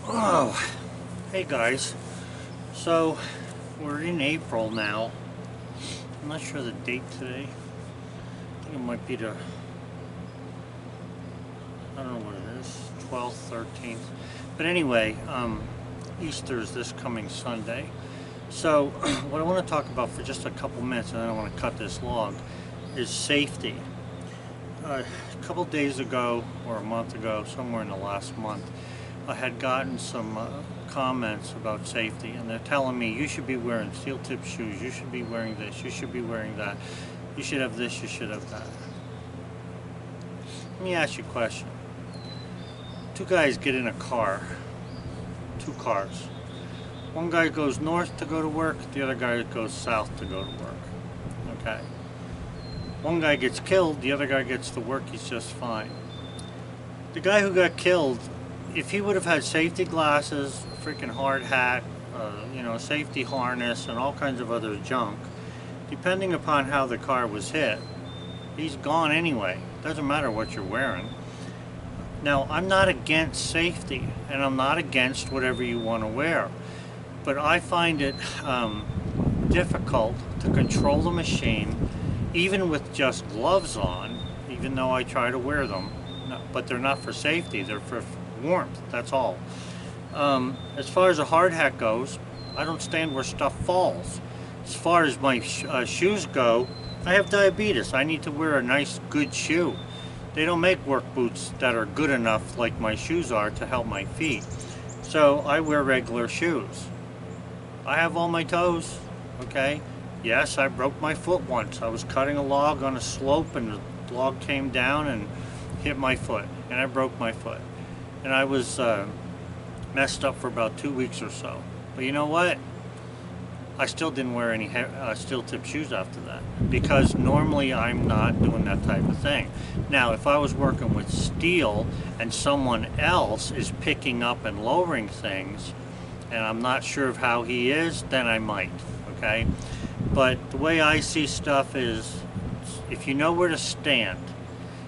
Oh, hey guys. So, we're in April now. I'm not sure the date today. I think it might be I don't know what it is, 12th, 13th. But anyway, Easter is this coming Sunday. So, what I want to talk about for just a couple minutes, and then I want to cut this log, is safety. A couple days ago, or a month ago, somewhere in the last month, I had gotten some comments about safety, and they're telling me you should be wearing steel tip shoes, you should be wearing this, you should be wearing that, you should have this, you should have that. Let me ask you a question. Two guys get in a car, two cars. One guy goes north to go to work, the other guy goes south to go to work. Okay. One guy gets killed, the other guy gets to work, he's just fine. The guy who got killed, if he would have had safety glasses, a freaking hard hat, safety harness, and all kinds of other junk, depending upon how the car was hit, he's gone anyway. Doesn't matter what you're wearing. Now, I'm not against safety, and I'm not against whatever you want to wear, but I find it difficult to control the machine, even with just gloves on, even though I try to wear them. No, but they're not for safety, they're for warmth, that's all. As far as a hard hat goes, I don't stand where stuff falls. As far as my shoes go, I have diabetes. I need to wear a nice, good shoe. They don't make work boots that are good enough like my shoes are to help my feet. So I wear regular shoes. I have all my toes, okay? Yes, I broke my foot once. I was cutting a log on a slope and the log came down and hit my foot, and I broke my foot. And I was messed up for about 2 weeks or so. But you know what? I still didn't wear any steel tip shoes after that, because normally I'm not doing that type of thing. Now, if I was working with steel and someone else is picking up and lowering things, and I'm not sure of how he is, then I might, okay? But the way I see stuff is, if you know where to stand,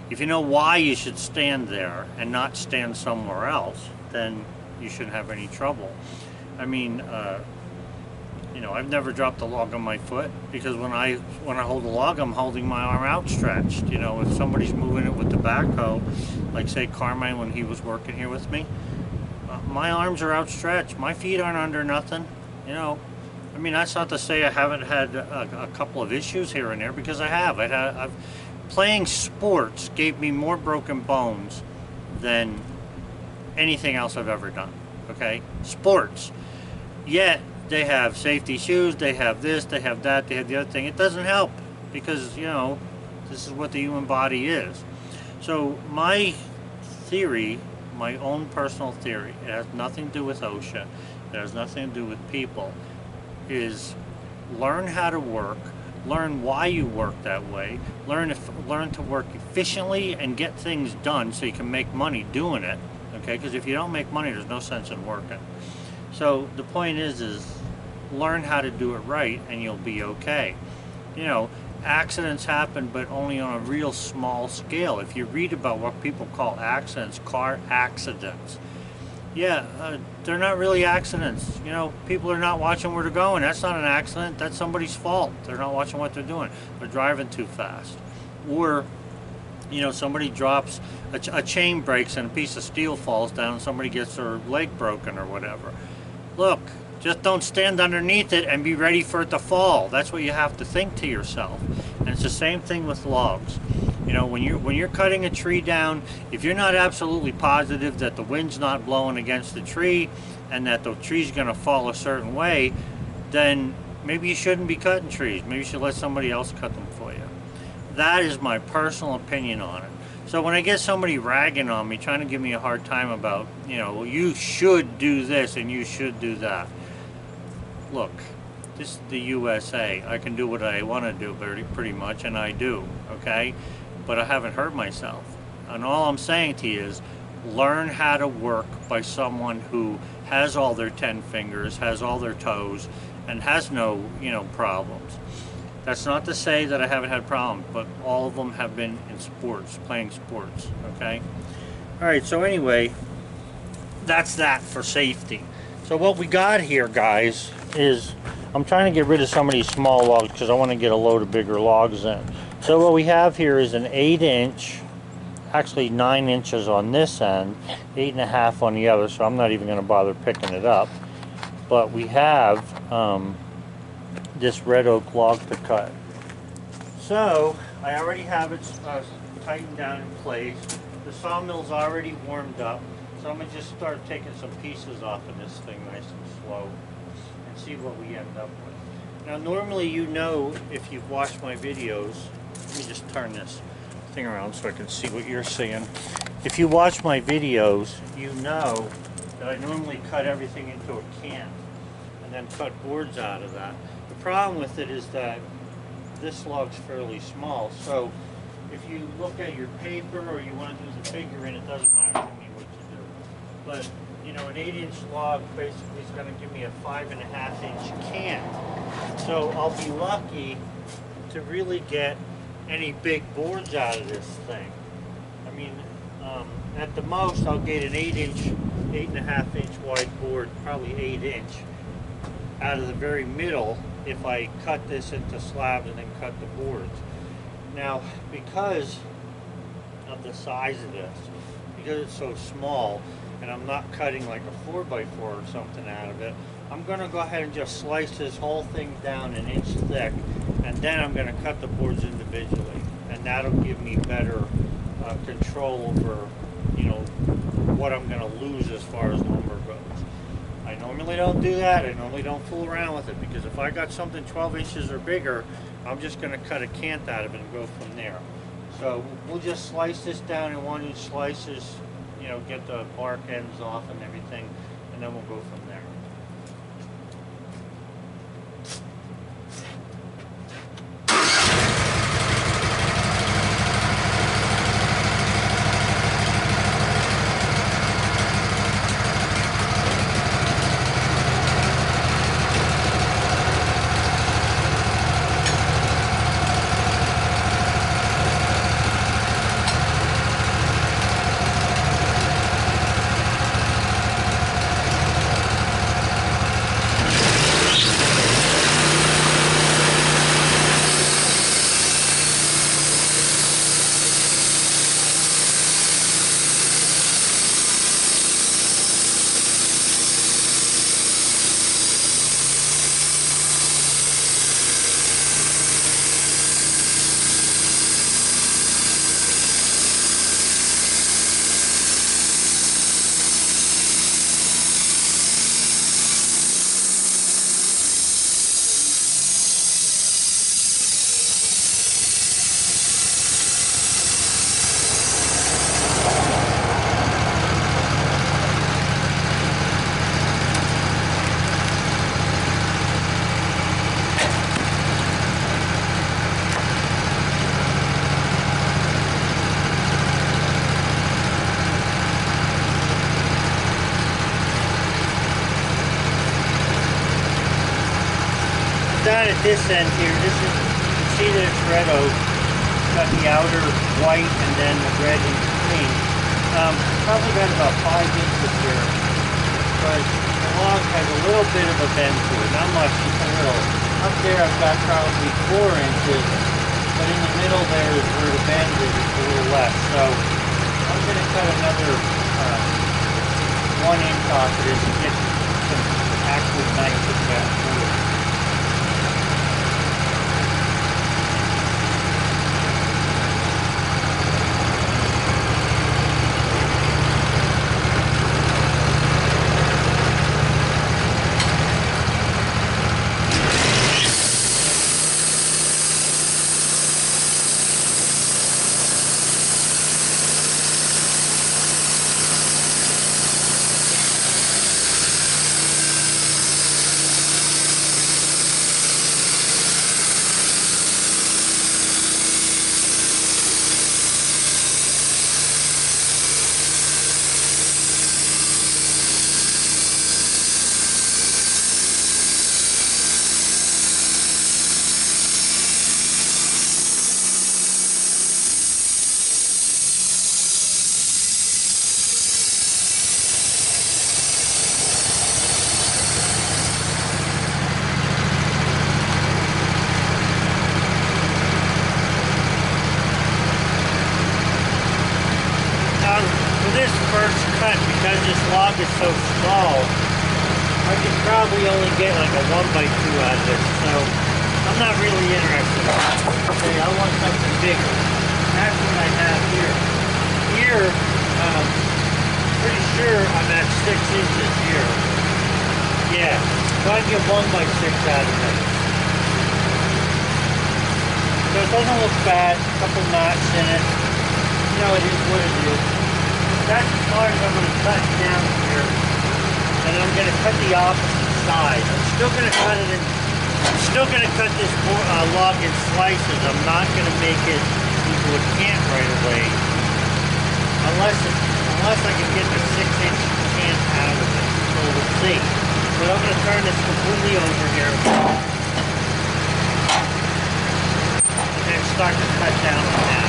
if you know why you should stand there and not stand somewhere else, then you shouldn't have any trouble. I mean, I've never dropped a log on my foot, because when I hold a log, I'm holding my arm outstretched. If somebody's moving it with the backhoe, like say Carmine when he was working here with me, my arms are outstretched. My feet aren't under nothing. That's not to say I haven't had a couple of issues here and there, because I have. Playing sports gave me more broken bones than anything else I've ever done. Okay? Sports. Yet, they have safety shoes, they have this, they have that, they have the other thing. It doesn't help, because, this is what the human body is. So, my theory, my own personal theory, it has nothing to do with OSHA, it has nothing to do with people, is learn how to work, learn why you work that way, learn to work efficiently and get things done so you can make money doing it, okay? Because if you don't make money, there's no sense in working. So the point is learn how to do it right and you'll be okay. Accidents happen, but only on a real small scale. If you read about what people call accidents, car accidents, they're not really accidents. People are not watching where they're going. That's not an accident. That's somebody's fault. They're not watching what they're doing. They're driving too fast. Or, somebody drops, a chain breaks and a piece of steel falls down and somebody gets their leg broken or whatever. Look, just don't stand underneath it and be ready for it to fall. That's what you have to think to yourself. And it's the same thing with logs. When you're cutting a tree down, if you're not absolutely positive that the wind's not blowing against the tree and that the tree's going to fall a certain way, then maybe you shouldn't be cutting trees. Maybe you should let somebody else cut them for you. That is my personal opinion on it. So when I get somebody ragging on me, trying to give me a hard time about, you should do this and you should do that. Look, this is the USA. I can do what I want to do pretty much, and I do, okay? But I haven't hurt myself. And all I'm saying to you is, learn how to work by someone who has all their 10 fingers, has all their toes, and has no, problems. That's not to say that I haven't had problems, but all of them have been in sports, playing sports, okay? All right, so anyway, that's that for safety. So what we got here, guys, is I'm trying to get rid of some of these small logs because I want to get a load of bigger logs in. So what we have here is an 8-inch, actually 9 inches on this end, 8.5 on the other, so I'm not even going to bother picking it up. But we have this red oak log to cut. So I already have it tightened down in place. The sawmill's already warmed up, so I'm going to just start taking some pieces off of this thing nice and slow and see what we end up with. Now normally, you know, if you've watched my videos, let me just turn this thing around so I can see what you're seeing. If you watch my videos, you know that I normally cut everything into a can and then cut boards out of that. The problem with it is that this log's fairly small, so if you look at your paper or you want to do the figure in, it doesn't matter to me what you do. But, you know, an 8-inch log basically is going to give me a 5.5-inch can. So I'll be lucky to really get any big boards out of this thing. I mean, at the most, I'll get an 8.5-inch wide board, probably 8-inch, out of the very middle if I cut this into slabs and then cut the boards. Now, because of the size of this, because it's so small, and I'm not cutting like a 4x4 or something out of it, I'm going to go ahead and just slice this whole thing down 1 inch thick, and then I'm going to cut the boards individually, and that'll give me better control over, you know, what I'm going to lose as far as lumber goes. I normally don't do that. I normally don't fool around with it, because if I got something 12 inches or bigger, I'm just going to cut a cant out of it and go from there. So we'll just slice this down in 1-inch slices, you know, get the bark ends off and everything, and then we'll go from there. Down at this end here, this is, you can see that it's red oak. Got the outer white and then the red in between. Probably got about 5 inches here, but the log has a little bit of a bend to it, not much, just a little. Up there I've got probably 4 inches, but in the middle there is where the bend is, it's a little less. So I'm going to cut another 1 inch off of this and get some actual nice bend to it. this first cut, because this log is so small, I could probably only get like a 1x2 out of this, so I'm not really interested. Okay, I want something bigger. That's what I have here. Here, pretty sure I'm at 6 inches here. Yeah, so I get 1x6 out of this. So it doesn't look bad, a couple knots in it. You know, it is what it is. That's as far as I'm going to cut down here. And I'm going to cut the opposite side. I'm still going to cut it in, I'm still going to cut this log in slices. I'm not going to make it into a cant right away. Unless I can get the 6-inch cant out of it. So we'll see. But I'm going to turn this completely over here. And start to cut down on that.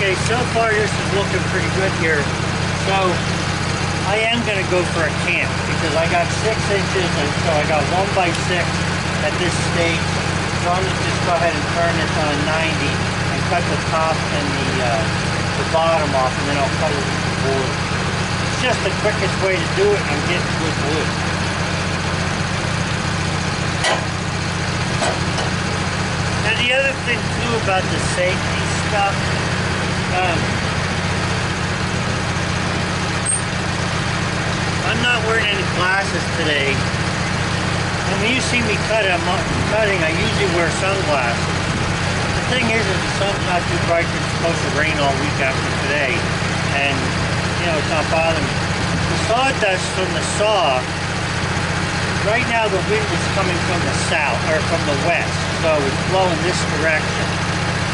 Okay, so far this is looking pretty good here. So I am going to go for a cant because I got 6 inches, and so I got 1x6 at this stage. So I'm going to just go ahead and turn this on 90 and cut the top and the bottom off, and then I'll cut it into wood. It's just the quickest way to do it. I'm getting good wood. Now the other thing too about the safety stuff, I'm not wearing any glasses today. And when you see me cutting, I usually wear sunglasses. The thing is the sun's not too bright, it's supposed to rain all week after today. And, you know, it's not bothering me. The sawdust from the saw, right now the wind is coming from the south, or from the west. So it's blowing this direction.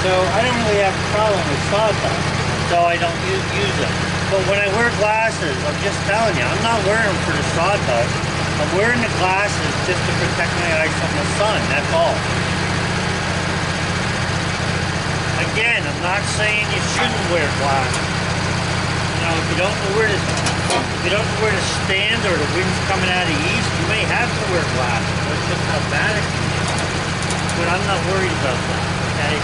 So I don't really have a problem with sawdust, so I don't use them. But when I wear glasses, I'm just telling you, I'm not wearing them for the sawdust. I'm wearing the glasses just to protect my eyes from the sun, that's all. Again, I'm not saying you shouldn't wear glasses. You know, if you don't know where to stand, or the wind's coming out of the east, you may have to wear glasses. That's just how bad it can be. But I'm not worried about that, okay?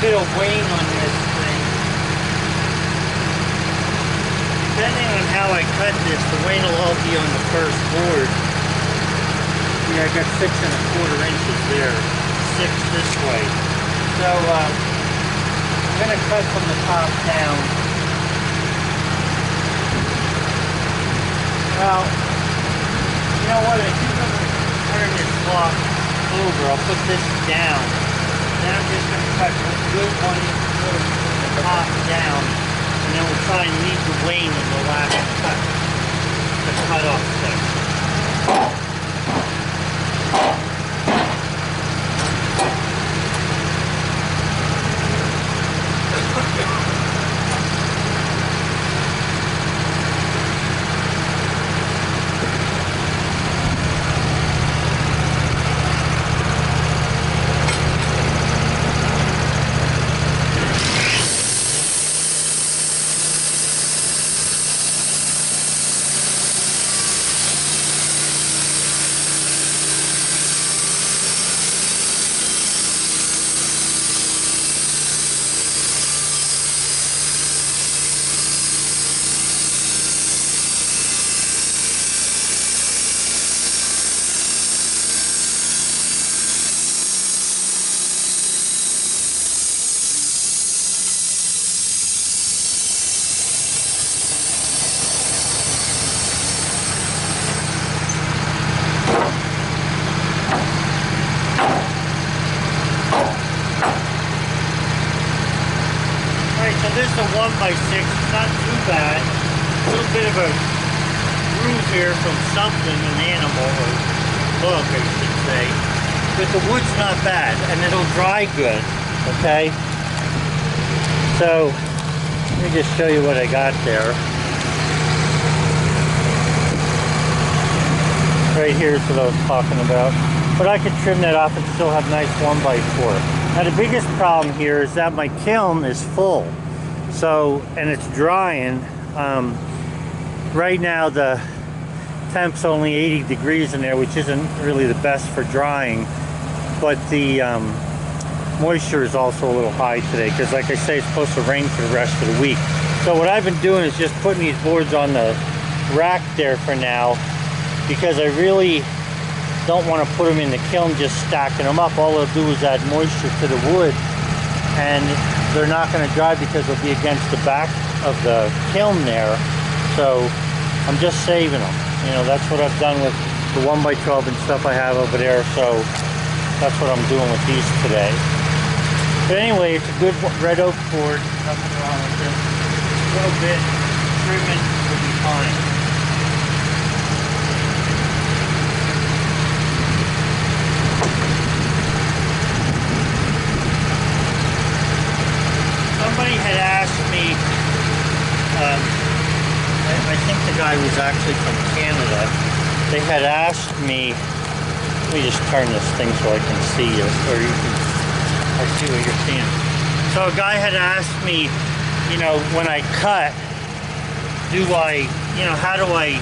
bit of wane on this thing. Depending on how I cut this, the wane will all be on the first board. Yeah, I got 6 1/4 inches there, 6 this way. So I'm going to cut from the top down. Well, you know what? I think I'm going to turn this block over. I'll put this down. Then I'm just going to cut a good 1 inch from the top down. And then we'll try and leave the wane in the last cut. The cut off section. So this is a 1x6, it's not too bad. A little bit of a groove here from something, an animal, or bug I should say. But the wood's not bad, and it'll dry good, okay? So, let me just show you what I got there. Right here is what I was talking about. But I could trim that off and still have nice 1x4. Now the biggest problem here is that my kiln is full. So, and it's drying. Right now the temp's only 80 degrees in there, which isn't really the best for drying. But the moisture is also a little high today because, like I say, it's supposed to rain for the rest of the week. So what I've been doing is just putting these boards on the rack there for now, because I really don't want to put them in the kiln just stacking them up. All they'll do is add moisture to the wood, and they're not going to dry because they'll be against the back of the kiln there. So I'm just saving them. You know, that's what I've done with the 1x12 and stuff I have over there. So that's what I'm doing with these today. But anyway, it's a good red oak board. Nothing wrong with this. A little bit trimming will be fine. Somebody had asked me, I think the guy was actually from Canada. They had asked me, let me just turn this thing so I can see you, or you can, I see what you're seeing. So a guy had asked me, you know, when I cut, do I, you know, how do I,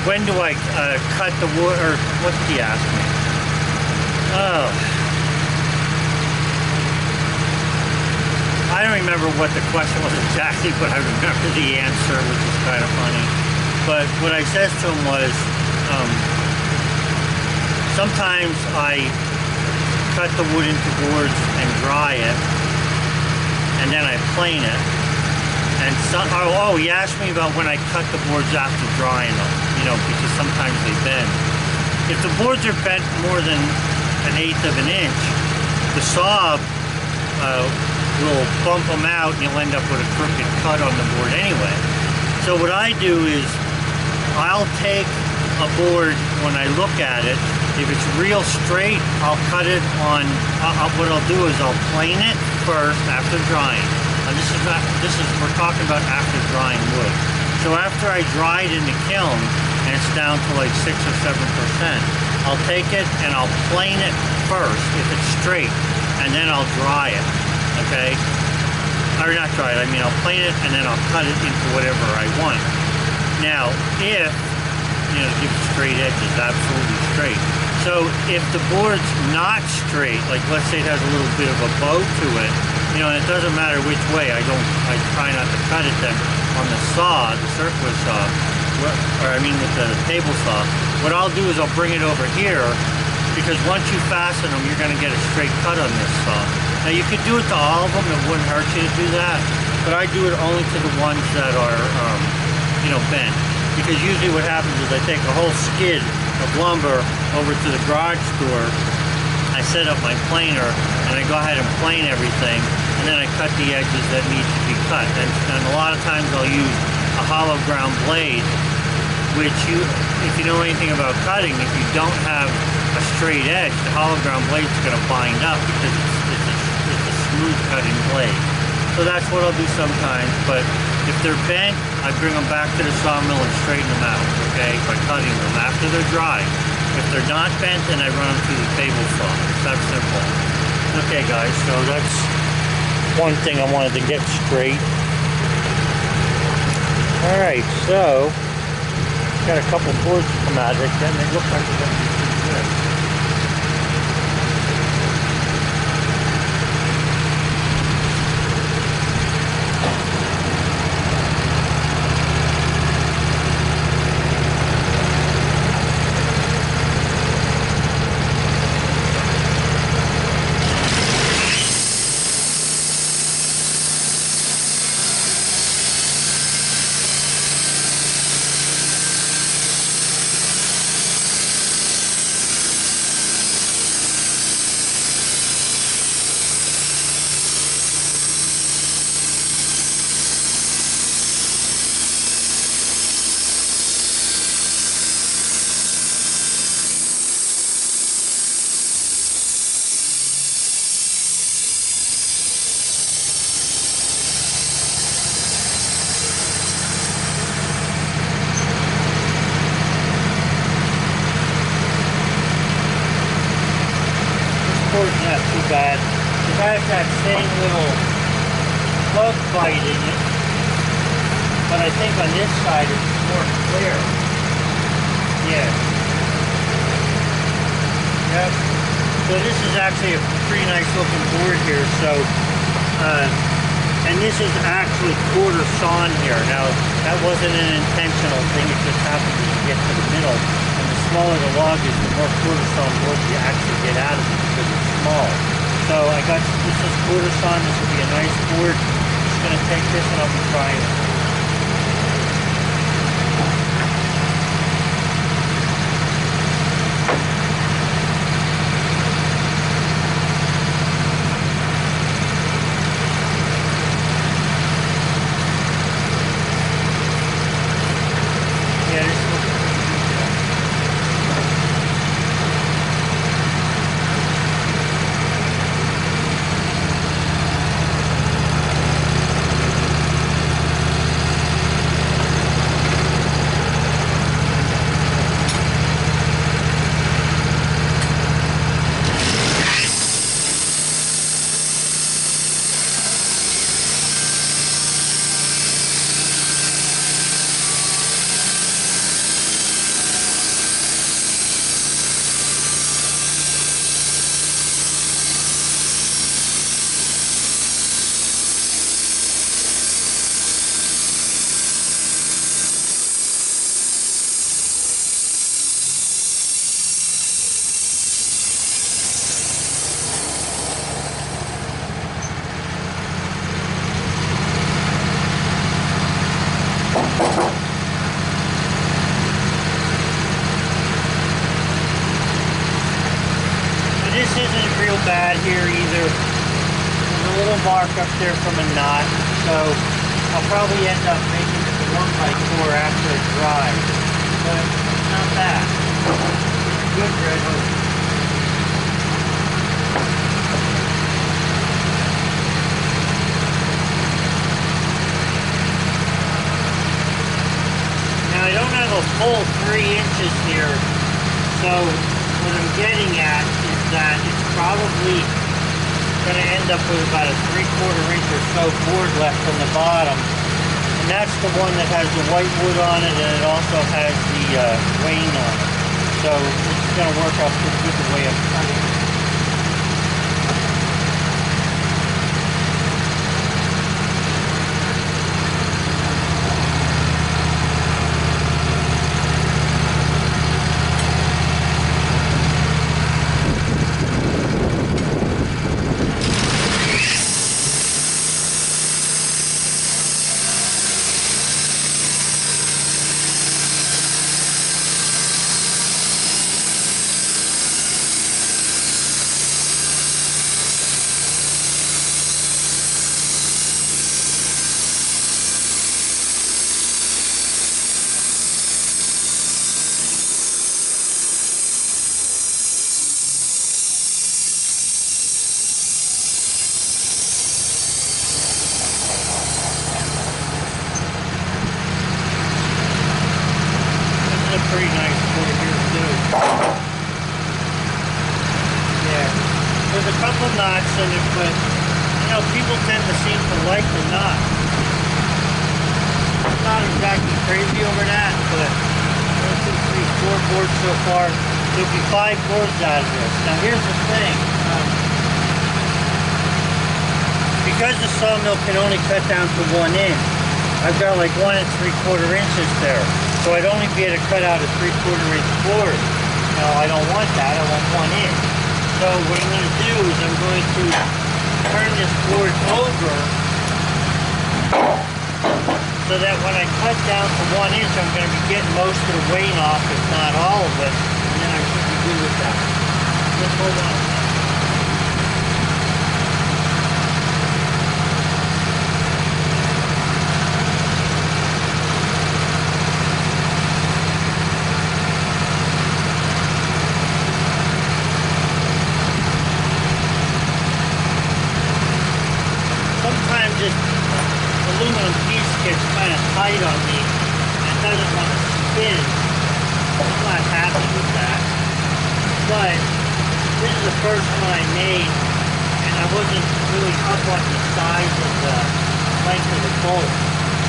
when do I cut the wood, or what did he ask me? Oh. I don't remember what the question was exactly, but I remember the answer, which is kind of funny. But what I said to him was, sometimes I cut the wood into boards and dry it, and then I plane it. And some, oh, he asked me about when I cut the boards after drying them, you know, because sometimes they bend. If the boards are bent more than 1/8 of an inch, the saw will bump them out and you'll end up with a crooked cut on the board anyway. So what I do is I'll take a board when I look at it. If it's real straight, I'll cut it on, what I'll do is I'll plane it first after drying. And we're talking about after drying wood. So after I dry it in the kiln and it's down to like 6 or 7%, I'll take it and I'll plane it first if it's straight, and then I'll dry it. Okay, or not dry it, I mean I'll plane it and then I'll cut it into whatever I want. Now, if, you know, give it straight edges, absolutely straight. So if the board's not straight, like let's say it has a little bit of a bow to it, You know, and it doesn't matter which way. I try not to cut it then on the saw, the circular saw, or I mean with the table saw. What I'll do is I'll bring it over here, because once you fasten them, you're going to get a straight cut on this saw. Now you could do it to all of them, it wouldn't hurt you to do that, but I do it only to the ones that are, you know, bent. Because usually what happens is I take a whole skid of lumber over to the garage door, I set up my planer, and I go ahead and plane everything, and then I cut the edges that need to be cut. And a lot of times I'll use a hollow ground blade, which if you know anything about cutting, if you don't have a straight edge, the hollow ground blade is going to bind up because it's a smooth cutting blade. So that's what I'll do sometimes, but if they're bent, I bring them back to the sawmill and straighten them out, okay, by cutting them after they're dry. If they're not bent, then I run them through the table saw. It's that simple. Okay guys, so that's one thing I wanted to get straight. Alright, so got a couple boards to come out of it, and they look like they're going to be pretty good. Not too bad. It has that same little bug bite in it, but I think on this side it's more clear. Yeah. Yep. So this is actually a pretty nice looking board here. So, and this is actually quarter sawn here. Now that wasn't an intentional thing. It just happened to get to the middle. The smaller the log is, the more quarter sawn board you actually get out of it because it's small. So I got this is quarter sawn. This will be a nice board. I'm just going to take this and I'll be trying it. Yeah, this looks this isn't real bad here either. There's a little mark up there from a knot, so I'll probably end up making it the 1x4 after it dries. But it's not bad. Good red hook. Now I don't have a full 3 inches here, so what I'm getting at is that it's probably going to end up with about a 3/4 inch or so board left on the bottom. And that's the one that has the white wood on it, and it also has the wane on it. So it's going to work out pretty good the way I'm cutting it. pretty nice board here too. Yeah, there's a couple knots in it, but you know, people tend to seem to like the knot. I'm not exactly crazy over that, but 1, 2, 3, 4 boards so far. There'll be 5 boards out of this. Now here's the thing. Because the sawmill can only cut down to 1 inch, I've got like 1 3/4 inches there. So I'd only be able to cut out a 3/4 inch board. Now I don't want that, I want 1 inch. So what I'm going to do is I'm going to turn this board over so that when I cut down to 1 inch, I'm going to be getting most of the weight off, if not all of it, and then I should be good with that. Just hold on. Sometimes this aluminum piece gets kind of tight on me and it doesn't want to spin. I'm not happy with that. But this is the first one I made and I wasn't really up on the size of the length of the bolt.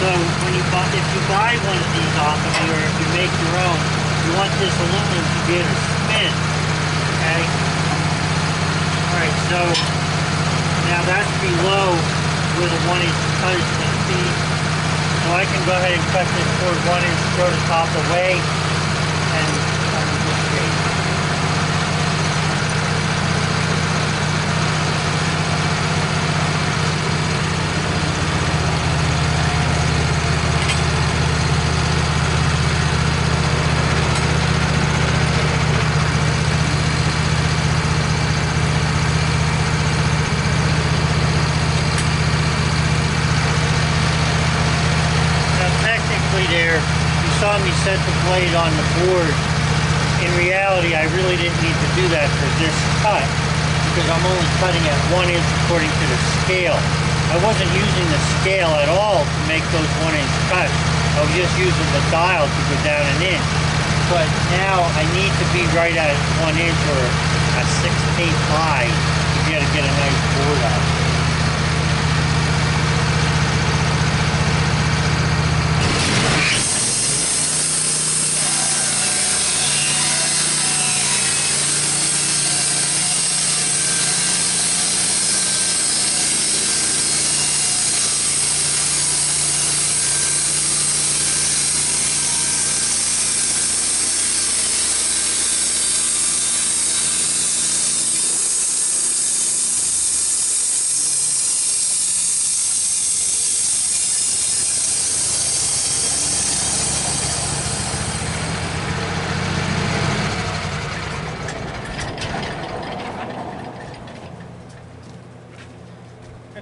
So when you buy, if you buy one of these off of me or if you make your own, you want this aluminum to be able to spin. Okay? Alright, so now that's below where the 1 inch cut is going to be. So I can go ahead and cut this board 1 inch, throw the top away, and I'm in good shape. There, you saw me set the blade on the board. In reality, I really didn't need to do that for this cut because I'm only cutting at 1 inch according to the scale. I wasn't using the scale at all to make those 1 inch cuts. I was just using the dial to go down 1 inch. But now I need to be right at 1 inch or a 1/16 high to be able to get a nice board out.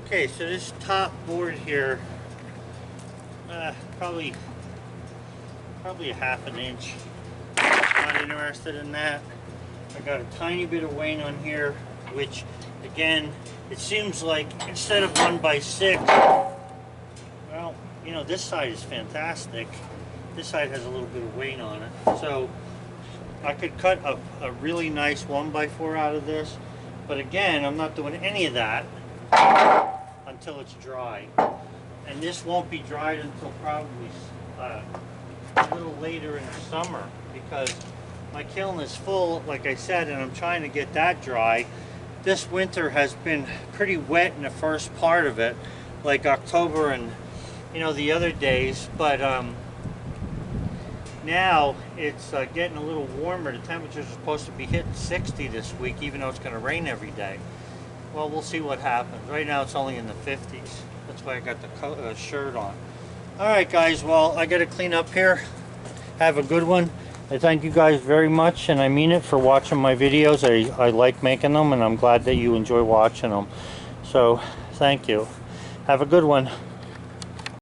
Okay, so this top board here, probably a 1/2 inch. Not interested in that. I got a tiny bit of weight on here, which again, it seems like instead of 1/6, well, you know, this side is fantastic. This side has a little bit of weight on it. So I could cut a really nice 1/4 out of this, but again, I'm not doing any of that until it's dry, and this won't be dried until probably a little later in the summer because my kiln is full, like I said, and I'm trying to get that dry. This winter has been pretty wet in the first part of it, like October and you know the other days, but now it's getting a little warmer. The temperatures are supposed to be hitting 60 this week, even though it's going to rain every day. Well, we'll see what happens. Right now it's only in the 50s. That's why I got the shirt on. Alright guys, well I got to clean up here. Have a good one. I thank you guys very much, and I mean it, for watching my videos. I like making them, and I'm glad that you enjoy watching them. So, thank you. Have a good one.